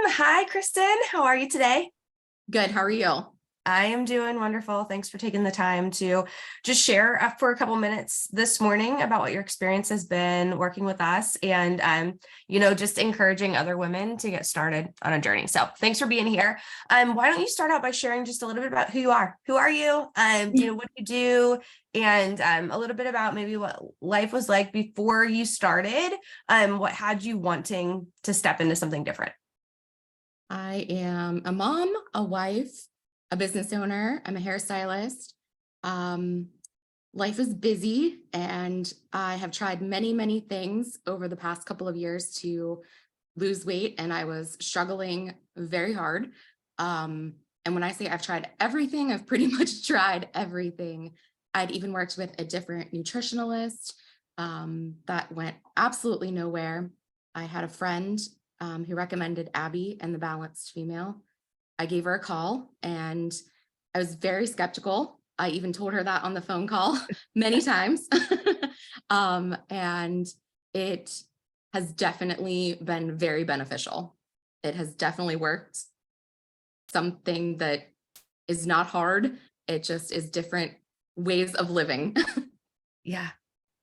Hi, Kristen. How are you today? Good. How are you? I am doing wonderful. Thanks for taking the time to just share for a couple minutes this morning about what your experience has been working with us and, just encouraging other women to get started on a journey. So thanks for being here. Why don't you start out by sharing just a little bit about who you are? Who are you? What do you do? And a little bit about maybe what life was like before you started. What had you wanting to step into something different? I am a mom, a wife, a business owner. I'm a hairstylist. Um, Life is busy, and I have tried many, many things over the past couple of years to lose weight, and I was struggling very hard. And when I say I've tried everything, I've pretty much tried everything. I'd even worked with a different nutritionalist that went absolutely nowhere. I had a friend who recommended Abby and the Balanced Female. I gave her a call and I was very skeptical. I even told her that on the phone call many times. And it has definitely been very beneficial. It has definitely worked. Something that is not hard. It just is different ways of living. Yeah,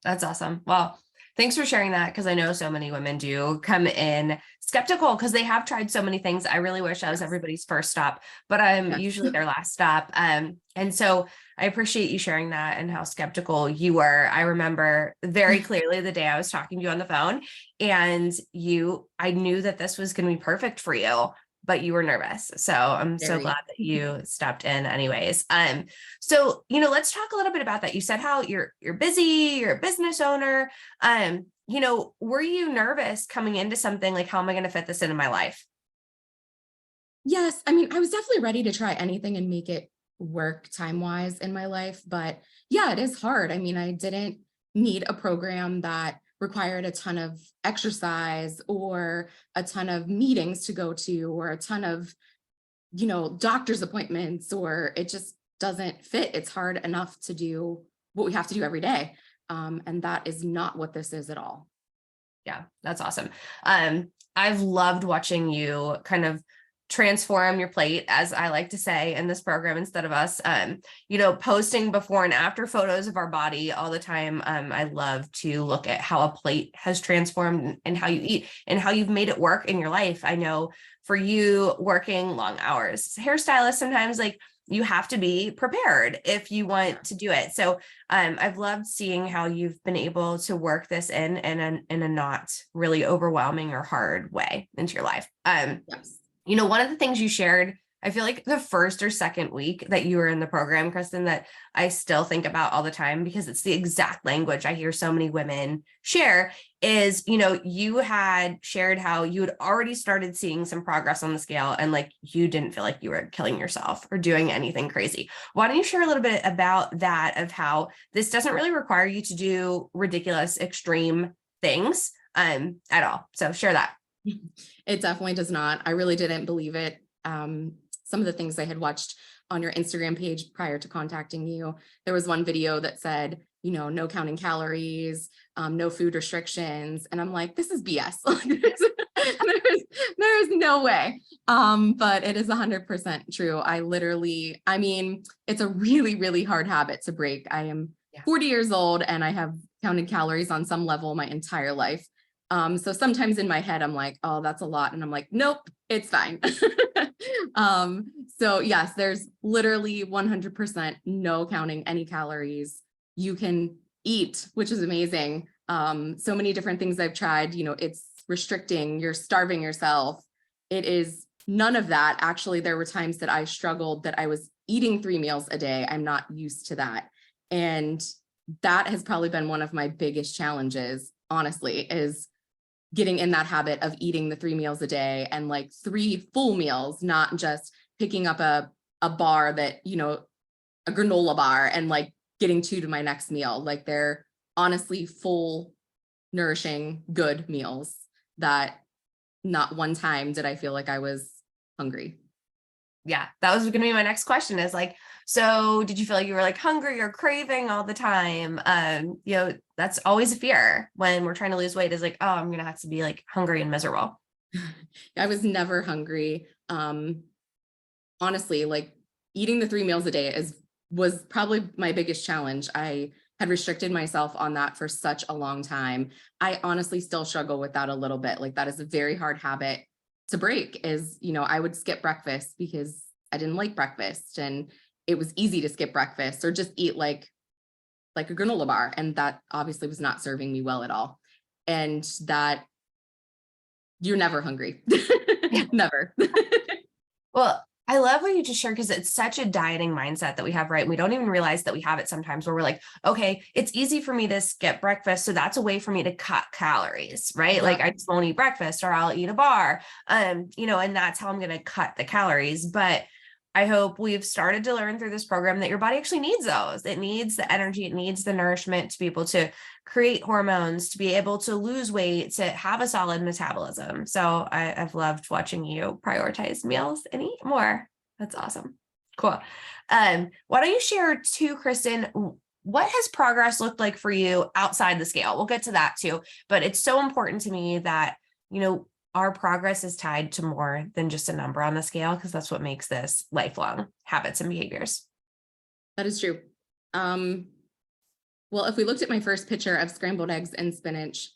that's awesome. Well, thanks for sharing that because I know so many women do come in skeptical because they have tried so many things. I really wish I was everybody's first stop, but I'm Yes. usually their last stop. And so I appreciate you sharing that and how skeptical you were. I remember very clearly the day I was talking to you on the phone and I knew that this was going to be perfect for you, but you were nervous. So I'm so Very. glad that you stepped in anyways. So, let's talk a little bit about that. You said how you're busy, you're a business owner. Were you nervous coming into something like, how am I going to fit this into my life? Yes, I mean, I was definitely ready to try anything and make it work time-wise in my life, but yeah, it is hard. I mean, I didn't need a program that required a ton of exercise or a ton of meetings to go to or a ton of, doctor's appointments, or it just doesn't fit. It's hard enough to do what we have to do every day. And that is not what this is at all. Yeah, that's awesome. I've loved watching you kind of transform your plate, as I like to say in this program, instead of us, posting before and after photos of our body all the time. I love to look at how a plate has transformed and how you eat and how you've made it work in your life. I know for you working long hours, hairstylists, sometimes like you have to be prepared if you want to do it. So I've loved seeing how you've been able to work this in a not really overwhelming or hard way into your life. Yes. One of the things you shared, I feel like the first or second week that you were in the program, Kristen, that I still think about all the time because it's the exact language I hear so many women share is, you had shared how you had already started seeing some progress on the scale and like you didn't feel like you were killing yourself or doing anything crazy. Why don't you share a little bit about that, of how this doesn't really require you to do ridiculous, extreme things at all? So share that. It definitely does not. I really didn't believe it. Some of the things I had watched on your Instagram page prior to contacting you, there was one video that said, no counting calories, no food restrictions. And I'm like, this is BS. There is no way. But it is 100% true. I mean, it's a really, really hard habit to break. I am 40 years old and I have counted calories on some level my entire life. So sometimes in my head, I'm like, oh, that's a lot. And I'm like, nope, it's fine. So yes, there's literally 100% no counting any calories. You can eat, which is amazing. So many different things I've tried, it's restricting, you're starving yourself. It is none of that. Actually, there were times that I struggled that I was eating 3 meals a day. I'm not used to that. And that has probably been one of my biggest challenges, honestly, is getting in that habit of eating the 3 meals a day and like 3 full meals, not just picking up a bar that, a granola bar and like getting 2 to my next meal. Like they're honestly full, nourishing, good meals that not one time did I feel like I was hungry. Yeah, that was going to be my next question is like, so did you feel like you were like hungry or craving all the time? That's always a fear when we're trying to lose weight is like, oh, I'm going to have to be like hungry and miserable. I was never hungry. Honestly, like eating the 3 meals a day was probably my biggest challenge. I had restricted myself on that for such a long time. I honestly still struggle with that a little bit. Like that is a very hard habit to break, is, I would skip breakfast because I didn't like breakfast, and it was easy to skip breakfast or just eat like a granola bar. And that obviously was not serving me well at all. And that you're never hungry. Never. Well, I love what you just shared because it's such a dieting mindset that we have, right? We don't even realize that we have it sometimes where we're like, okay, it's easy for me to skip breakfast. So that's a way for me to cut calories, right? Yep. Like I just won't eat breakfast or I'll eat a bar. And that's how I'm going to cut the calories. But I hope we've started to learn through this program that your body actually needs those. It needs the energy, it needs the nourishment to be able to create hormones, to be able to lose weight, to have a solid metabolism. So I've loved watching you prioritize meals and eat more. That's awesome. Cool. Why don't you share too, Kristen, what has progress looked like for you outside the scale? We'll get to that too, but it's so important to me that, our progress is tied to more than just a number on the scale, because that's what makes this lifelong habits and behaviors. That is true. Well, if we looked at my first picture of scrambled eggs and spinach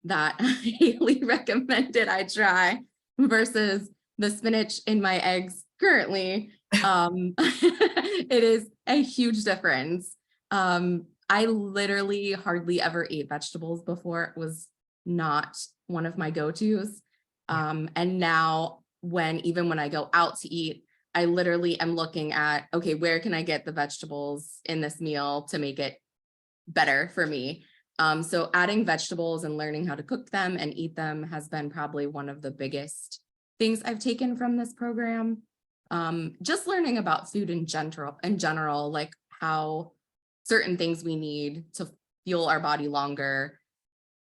that Haley recommended I try versus the spinach in my eggs currently, it is a huge difference. I literally hardly ever ate vegetables before. It was not one of my go-tos. And now even when I go out to eat, I literally am looking at, okay, where can I get the vegetables in this meal to make it better for me? So adding vegetables and learning how to cook them and eat them has been probably one of the biggest things I've taken from this program. Just learning about food in general, like how certain things we need to fuel our body longer.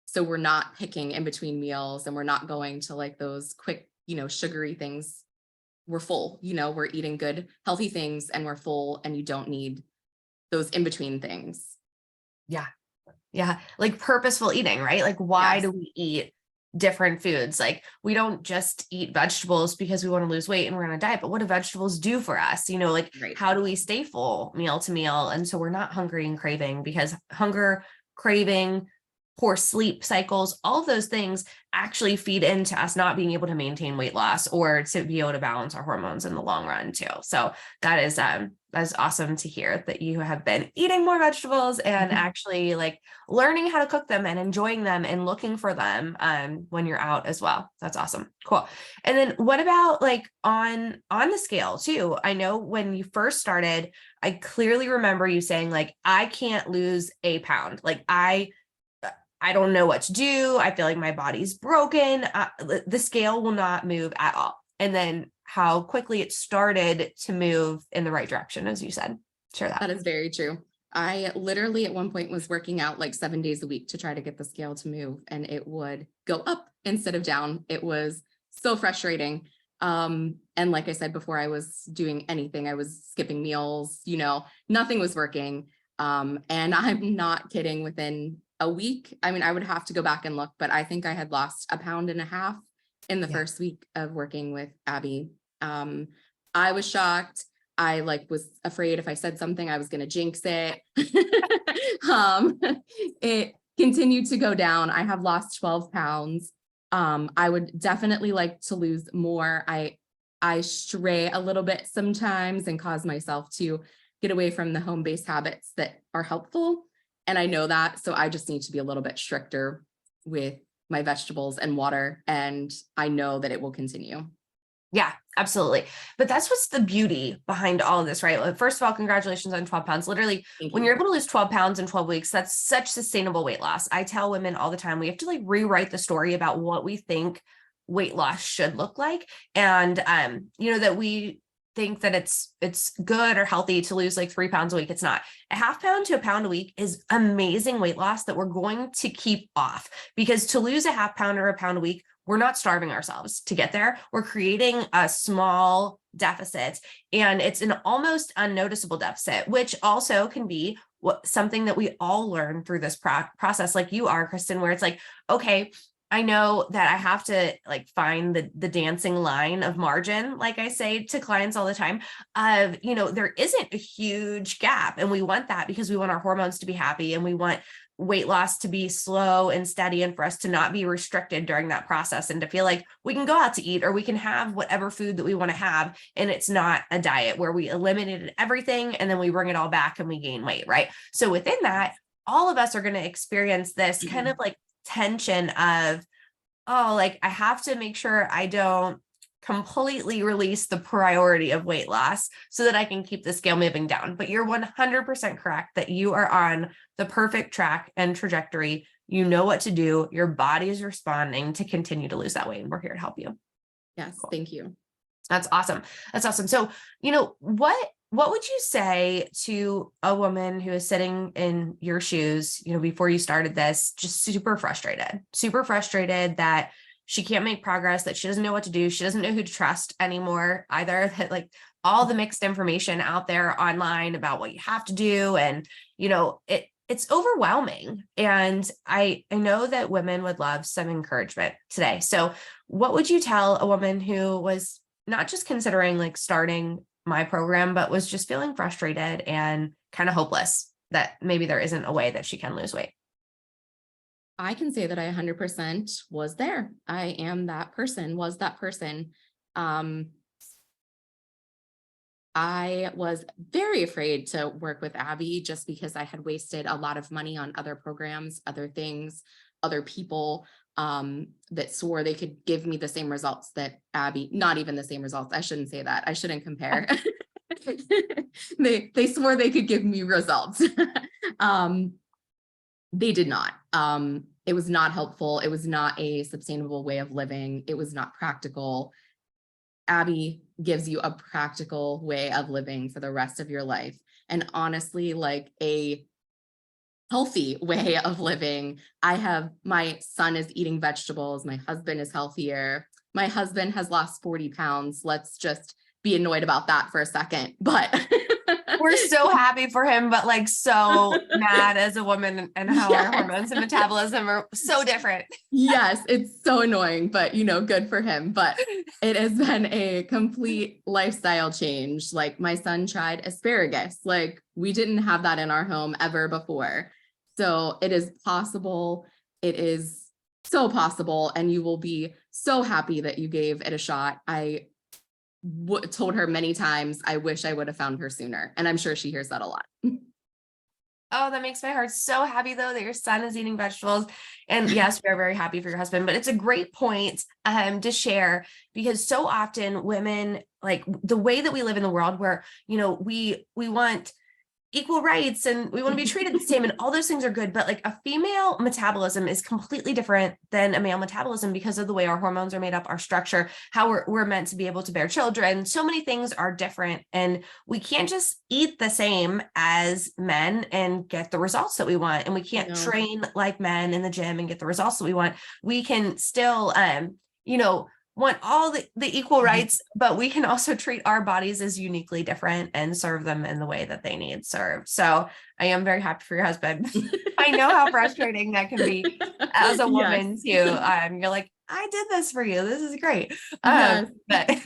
So we're not picking in between meals and we're not going to like those quick, sugary things. We're full, we're eating good, healthy things and we're full, and you don't need those in between things. Yeah. Yeah. Like purposeful eating, right? Like why do we eat different foods? Like we don't just eat vegetables because we want to lose weight and we're on a diet, but what do vegetables do for us? Right. How do we stay full meal to meal? And so we're not hungry and craving, because hunger, craving, poor sleep cycles, all of those things actually feed into us not being able to maintain weight loss or to be able to balance our hormones in the long run too. So that's awesome to hear that you have been eating more vegetables and actually like learning how to cook them and enjoying them and looking for them when you're out as well. That's awesome. Cool. And then what about like on the scale too? I know when you first started, I clearly remember you saying like, I can't lose a pound. Like I don't know what to do. I feel like my body's broken. The scale will not move at all. And then how quickly it started to move in the right direction, as you said. Share that. That is very true. I literally at one point was working out like 7 days a week to try to get the scale to move, and it would go up instead of down. It was so frustrating. And like I said before, I was doing anything. I was skipping meals, nothing was working. And I'm not kidding, within a week, I mean, I would have to go back and look, but I think I had lost 1.5 pounds in the first week of working with Abby. I was shocked. I was afraid if I said something, I was going to jinx it. It continued to go down. I have lost 12 pounds. I would definitely like to lose more. I stray a little bit sometimes and cause myself to get away from the home-based habits that are helpful. And I know that, so I just need to be a little bit stricter with my vegetables and water. And I know that it will continue. Yeah, absolutely. But that's what's the beauty behind all of this, right? First of all, congratulations on 12 pounds. Literally, when you're able to lose 12 pounds in 12 weeks, that's such sustainable weight loss. I tell women all the time, we have to rewrite the story about what we think weight loss should look like. And, that we think that it's good or healthy to lose 3 pounds a week. It's not. 1/2 pound to 1 pound a week is amazing weight loss that we're going to keep off, because to lose 1/2 pound or 1 pound a week, we're not starving ourselves to get there. We're creating a small deficit, and it's an almost unnoticeable deficit, which also can be something that we all learn through this process, like you are, Kristen, where it's okay, I know that I have to like find the dancing line of margin, like I say to clients all the time, of, there isn't a huge gap. And we want that because we want our hormones to be happy, and we want weight loss to be slow and steady, and for us to not be restricted during that process, and to feel like we can go out to eat, or we can have whatever food that we want to have. And it's not a diet where we eliminated everything and then we bring it all back and we gain weight, right? So within that, all of us are going to experience this kind of like tension of, oh, like I have to make sure I don't completely release the priority of weight loss so that I can keep the scale moving down. But you're 100% correct that you are on the perfect track and trajectory. You know what to do. Your body is responding to continue to lose that weight, and we're here to help you. Yes. Cool. Thank you. That's awesome. That's awesome. So, what would you say to a woman who is sitting in your shoes, before you started this, just super frustrated that she can't make progress, that she doesn't know what to do. She doesn't know who to trust anymore either, that like all the mixed information out there online about what you have to do. And, it's overwhelming. And I know that women would love some encouragement today. So what would you tell a woman who was not just considering like starting my program, but was just feeling frustrated and kind of hopeless that maybe there isn't a way that she can lose weight? I can say that I 100% was there. I am that person, was that person. I was very afraid to work with Abby just because I had wasted a lot of money on other programs, other things, other people that swore they could give me the same results that Abby, not even the same results. I shouldn't say that. I shouldn't compare. They swore they could give me results. They did not. It was not helpful. It was not a sustainable way of living. It was not practical. Abby gives you a practical way of living for the rest of your life. And honestly, like a healthy way of living. My son is eating vegetables. My husband is healthier. My husband has lost 40 pounds. Let's just be annoyed about that for a second. But we're so happy for him, but like so mad as a woman, and how our hormones and metabolism are so different. Yes, it's so annoying, but good for him. But it has been a complete lifestyle change. Like my son tried asparagus. Like we didn't have that in our home ever before. So it is possible. It is so possible. And you will be so happy that you gave it a shot. I told her many times, I wish I would have found her sooner. And I'm sure she hears that a lot. Oh, that makes my heart so happy though that your son is eating vegetables. And yes, we are very happy for your husband, but it's a great point to share, because so often women, like the way that we live in the world where, we want equal rights and we want to be treated the same, and all those things are good, but like a female metabolism is completely different than a male metabolism because of the way our hormones are made up, our structure, how we're meant to be able to bear children. So many things are different, and we can't just eat the same as men and get the results that we want, and we can't train like men in the gym and get the results that we want. We can still want all the equal rights, but we can also treat our bodies as uniquely different and serve them in the way that they need served. So I am very happy for your husband. I know how frustrating that can be as a woman too. You're like, I did this for you. This is great. But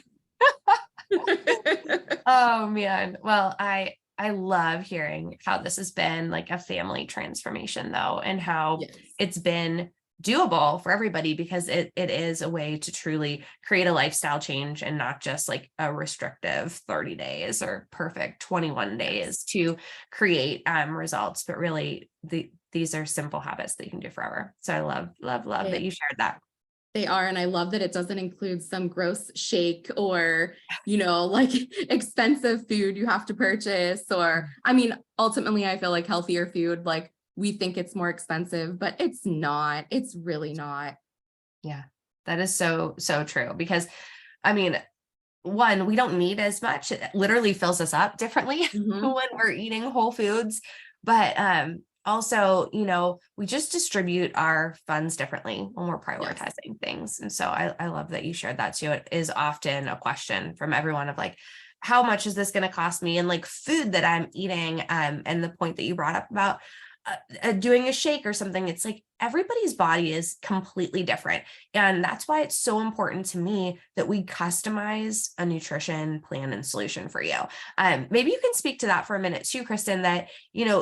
oh man. Well, I love hearing how this has been like a family transformation though, and how it's been doable for everybody, because it is a way to truly create a lifestyle change, and not just like a restrictive 30 days or perfect 21 days to create results, but really these are simple habits that you can do forever. So I love that you shared that. They are. And I love that it doesn't include some gross shake or, like expensive food you have to purchase, or, ultimately I feel like healthier food, like we think it's more expensive, but it's not. It's really not. Yeah, that is so true, because one, we don't need as much. It literally fills us up differently when we're eating whole foods, but also, we just distribute our funds differently when we're prioritizing things. And so I love that you shared that too. It is often a question from everyone of like, how much is this going to cost me? And like food that I'm eating, and the point that you brought up about doing a shake or something, it's like, everybody's body is completely different. And that's why it's so important to me that we customize a nutrition plan and solution for you. Maybe you can speak to that for a minute too, Kristen, that,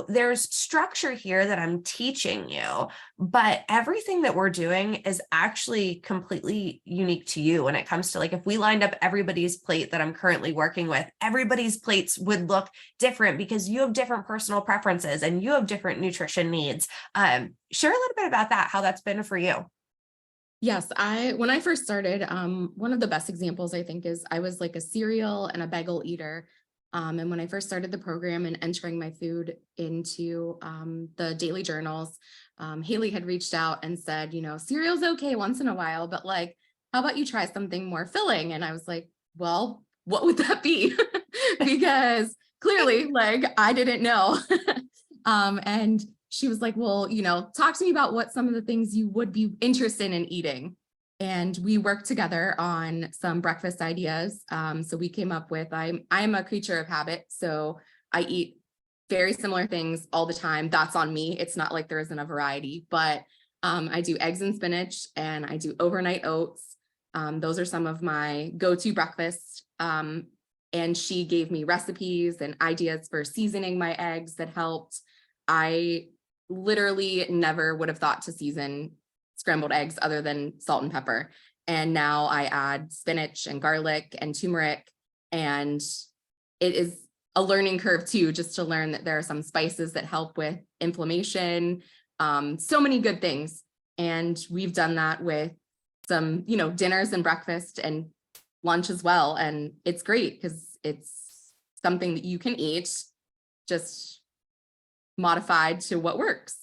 there's structure here that I'm teaching you, but everything that we're doing is actually completely unique to you when it comes to, like, if we lined up everybody's plate that I'm currently working with, everybody's plates would look different because you have different personal preferences and you have different nutrition needs. Share a little bit about that, how that's been for you. Yes, when I first started, one of the best examples I think is I was like a cereal and a bagel eater. And when I first started the program and entering my food into the daily journals, Haley had reached out and said, cereal's okay once in a while, but like, how about you try something more filling? And I was like, well, what would that be? Because clearly, like, I didn't know. And she was like, well, talk to me about what some of the things you would be interested in eating. And we worked together on some breakfast ideas. So we came up with, I'm a creature of habit. So I eat very similar things all the time. That's on me. It's not like there isn't a variety, but I do eggs and spinach and I do overnight oats. Those are some of my go-to breakfasts. And she gave me recipes and ideas for seasoning my eggs that helped. I literally never would have thought to season scrambled eggs other than salt and pepper. And now I add spinach and garlic and turmeric. And it is a learning curve too, just to learn that there are some spices that help with inflammation, so many good things. And we've done that with some, dinners and breakfast and lunch as well. And it's great because it's something that you can eat, just modified to what works.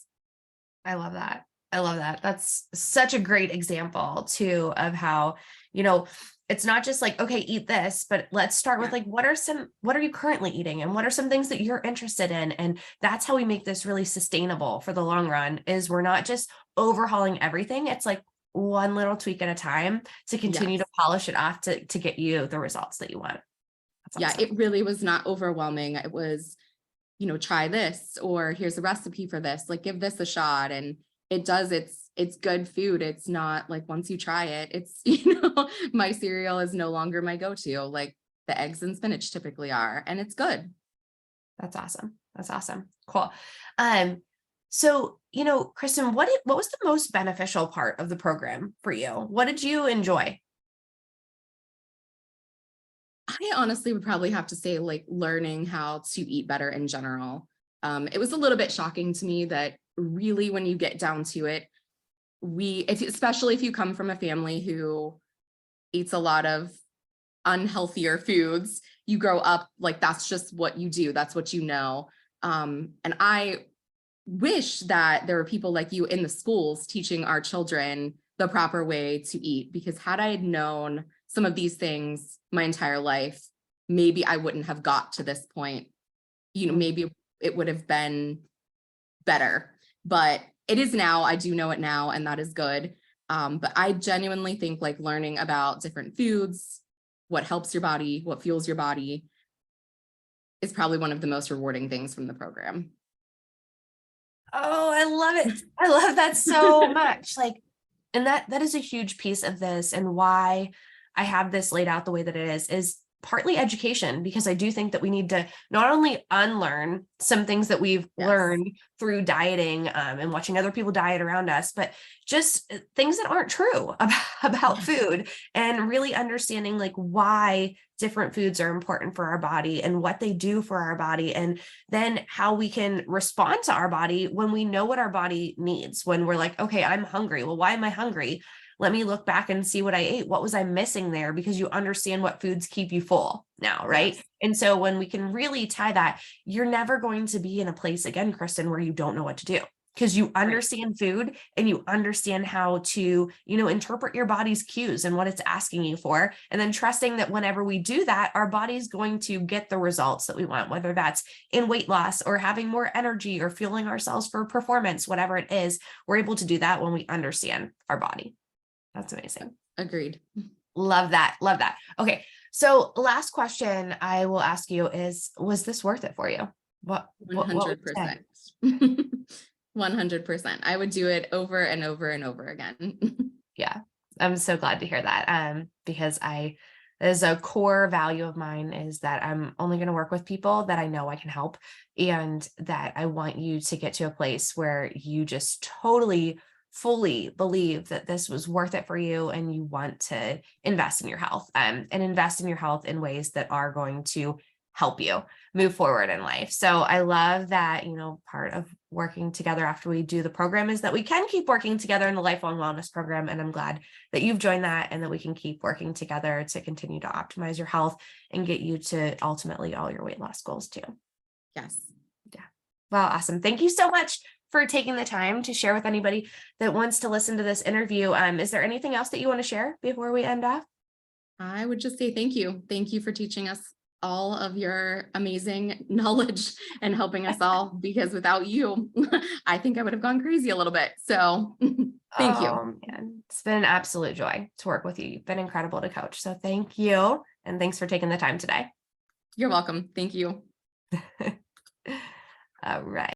I love that. I love that. That's such a great example too of how, it's not just like, okay, eat this, but let's start with like, what are you currently eating? And what are some things that you're interested in? And that's how we make this really sustainable for the long run, is we're not just overhauling everything. It's like one little tweak at a time to continue to polish it off to get you the results that you want. That's awesome. It really was not overwhelming. It was, try this, or here's a recipe for this, like give this a shot. And it's good food. It's not like once you try it, it's, my cereal is no longer my go-to, like the eggs and spinach typically are, and it's good. That's awesome. That's awesome. Cool. So, Kristen, what was the most beneficial part of the program for you? What did you enjoy? I honestly would probably have to say like learning how to eat better in general. It was a little bit shocking to me that really when you get down to it, especially if you come from a family who eats a lot of unhealthier foods, you grow up like that's just what you do. That's what you know. And I wish that there were people like you in the schools teaching our children the proper way to eat, because had I known some of these things my entire life, maybe I wouldn't have got to this point. Maybe it would have been better, but it is now. I do know it now, and that is good. But I genuinely think like learning about different foods, what helps your body, what fuels your body, is probably one of the most rewarding things from the program. Oh, I love it. I love that so much. And that is a huge piece of this, and why I have this laid out the way that it is partly education, because I do think that we need to not only unlearn some things that we've learned through dieting and watching other people diet around us, but just things that aren't true about food, and really understanding like why different foods are important for our body and what they do for our body, and then how we can respond to our body when we know what our body needs. When we're like, okay, I'm hungry. Well, why am I hungry? Let me look back and see what I ate. What was I missing there? Because you understand what foods keep you full now, right? Yes. And so when we can really tie that, you're never going to be in a place again, Kristen, where you don't know what to do, because you understand food and you understand how to, interpret your body's cues and what it's asking you for. And then trusting that whenever we do that, our body's going to get the results that we want, whether that's in weight loss or having more energy or fueling ourselves for performance, whatever it is, we're able to do that when we understand our body. That's amazing. Agreed. Love that. Love that. Okay. So last question I will ask you is, was this worth it for you? What 100%. 100%. I would do it over and over and over again. Yeah, I'm so glad to hear that. Because as a core value of mine is that I'm only going to work with people that I know I can help, and that I want you to get to a place where you just totally, fully believe that this was worth it for you, and you want to invest in your health, and invest in your health in ways that are going to help you move forward in life. So I love that, part of working together after we do the program is that we can keep working together in the lifelong wellness program. And I'm glad that you've joined that, and that we can keep working together to continue to optimize your health and get you to ultimately all your weight loss goals too. Yes. Yeah. Well, awesome. Thank you so much for taking the time to share with anybody that wants to listen to this interview. Is there anything else that you want to share before we end off? I would just say thank you. Thank you for teaching us all of your amazing knowledge and helping us all, because without you, I think I would have gone crazy a little bit. So thank you. Oh man, it's been an absolute joy to work with you. You've been incredible to coach. So thank you. And thanks for taking the time today. You're welcome. Thank you. All right.